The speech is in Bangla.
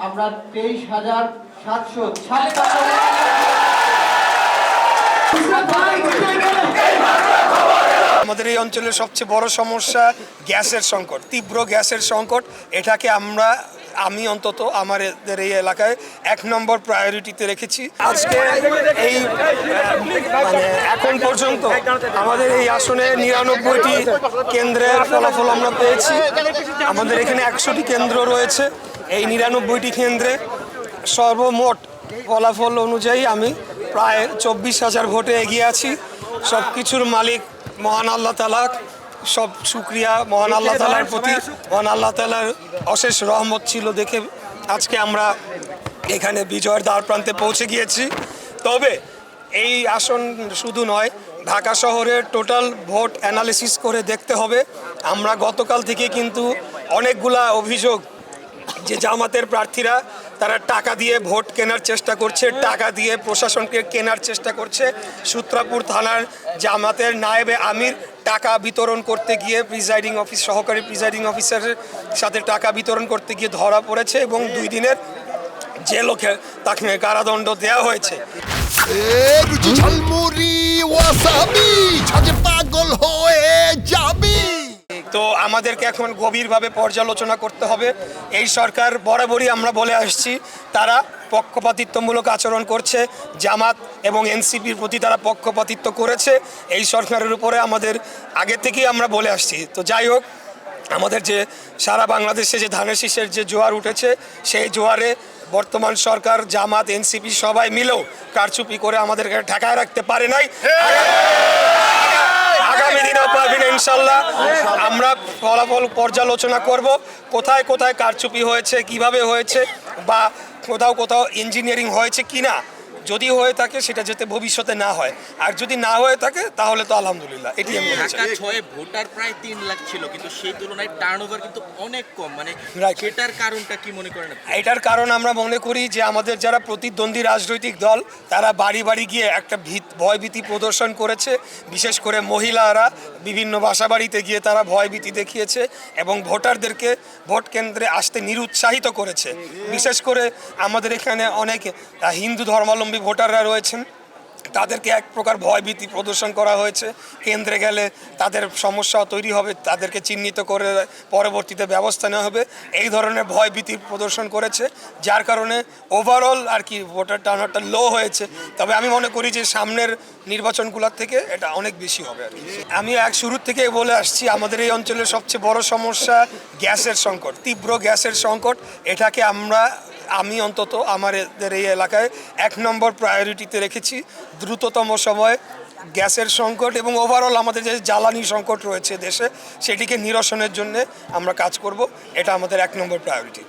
আমরা 23,756 আমাদের এই অঞ্চলের সবচেয়ে বড় সমস্যা গ্যাসের সংকট, তীব্র গ্যাসের সংকট। এটাকে আমি অন্তত আমাদের এই এলাকায় 1 নম্বর প্রায়োরিটিতে রেখেছি। আজকে এই এখন পর্যন্ত আমাদের এই আসনে 99টি কেন্দ্রের ফলাফল আমরা পেয়েছি। আমাদের এখানে 100টি কেন্দ্র রয়েছে। এই 99টি কেন্দ্রে সর্বমোট ফলাফল অনুযায়ী আমি প্রায় 24,000 ভোটে এগিয়ে আছি। সব কিছুর মালিক মহান আল্লাহ তাআলা, সব শুকরিয়া মহান আল্লাহ তাআলার প্রতি। মহান আল্লাহ তাআলার অশেষ রহমত ছিল দেখে আজকে আমরা এখানে বিজয়ের দ্বার প্রান্তে পৌঁছে গিয়েছি। তবে এই আসন শুধু নয়, ঢাকা শহরের টোটাল ভোট অ্যানালিসিস করে দেখতে হবে। আমরা গতকাল থেকে কিন্তু অনেকগুলা অভিযোগ যে জামাতের প্রার্থীরা তারা টাকা দিয়ে ভোট কেনার চেষ্টা করছে, টাকা দিয়ে প্রশাসনকে কেনার চেষ্টা করছে। সূত্রাপুর থানার জামাতের নায়েবে আমির টাকা বিতরণ করতে গিয়ে সহকারী প্রিজাইডিং অফিসারের সাথে টাকা বিতরণ করতে গিয়ে ধরা পড়েছে এবং 2 দিনের জেলকে তাকে কারাদণ্ড দেওয়া হয়েছে। পাগল হয়ে যাবি। তো আমাদেরকে এখন গভীরভাবে পর্যালোচনা করতে হবে। এই সরকার বরাবরই আমরা বলে আসছি তারা পক্ষপাতিত্বমূলক আচরণ করছে, জামাত এবং এনসিপির প্রতি তারা পক্ষপাতিত্ব করেছে। এই সরকারের উপরে আমাদের আগে থেকেই আমরা বলে আসছি। তো যাই হোক, আমাদের যে সারা বাংলাদেশে যে ধানের শীষের যে জোয়ার উঠেছে, সেই জোয়ারে বর্তমান সরকার, জামাত, এনসিপি সবাই মিলেও কারচুপি করে আমাদেরকে ঠেকায় রাখতে পারে নাই। আগামী দিনেও পারবেন ইনশাল্লাহ। আমরা ফলাফল পর্যালোচনা করব, কোথায় কোথায় কারচুপি হয়েছে, কিভাবে হয়েছে, বা কোথাও ইঞ্জিনিয়ারিং হয়েছে কিনা। যদি হয়ে থাকে সেটা যাতে ভবিষ্যতে না হয়, আর যদি না হয়ে থাকে তাহলে তো আলহামদুলিল্লাহ। এটি আমি বলছি। ঢাকা 6 ভোটার প্রায় 3 লাখ ছিল, কিন্তু সেই তুলনায় টার্নওভার কিন্তু অনেক কম। মানে সেটার কারণটা কি মনে করেন? এটার কারণ আমরা মনে করি যে আমাদের যারা প্রতিদ্বন্দ্বী রাজনৈতিক দল তারা বাড়ি বাড়ি গিয়ে একটা ভয়ভীতি প্রদর্শন করেছে। বিশেষ করে মহিলারা বিভিন্ন বাসাবাড়িতে গিয়ে তারা ভয়ভীতি দেখিয়েছে এবং ভোটারদেরকে ভোট কেন্দ্রে আসতে নিরুৎসাহিত করেছে। বিশেষ করে আমাদের এখানে অনেক হিন্দু ধর্মাবলম্বী ভোটাররা রয়েছেন, তাদেরকে এক প্রকার ভয়ভীতি প্রদর্শন করা হয়েছে। কেন্দ্রে গেলে তাদের সমস্যা তৈরি হবে, তাদেরকে চিহ্নিত করে পরবর্তীতে ব্যবস্থা নেওয়া হবে, এই ধরনের ভয়ভীতি প্রদর্শন করেছে, যার কারণে ওভারঅল আর কি ভোটার টার্নআউটটা লো হয়েছে। তবে আমি মনে করি যে সামনের নির্বাচনগুলোর থেকে এটা অনেক বেশি হবে আর কি। আমি শুরু থেকে বলে আসছি আমাদের এই অঞ্চলের সবচেয়ে বড় সমস্যা গ্যাসের সংকট, তীব্র গ্যাসের সংকট। এটাকে আমি অন্তত আমাদের এই এলাকায় 1 নম্বর প্রায়োরিটিতে রেখেছি। দ্রুততম সময়ে গ্যাসের সংকট এবং ওভারঅল আমাদের যে জ্বালানি সংকট রয়েছে দেশে, সেটিকে নিরসনের জন্য আমরা কাজ করব। এটা আমাদের 1 নম্বর প্রায়োরিটি।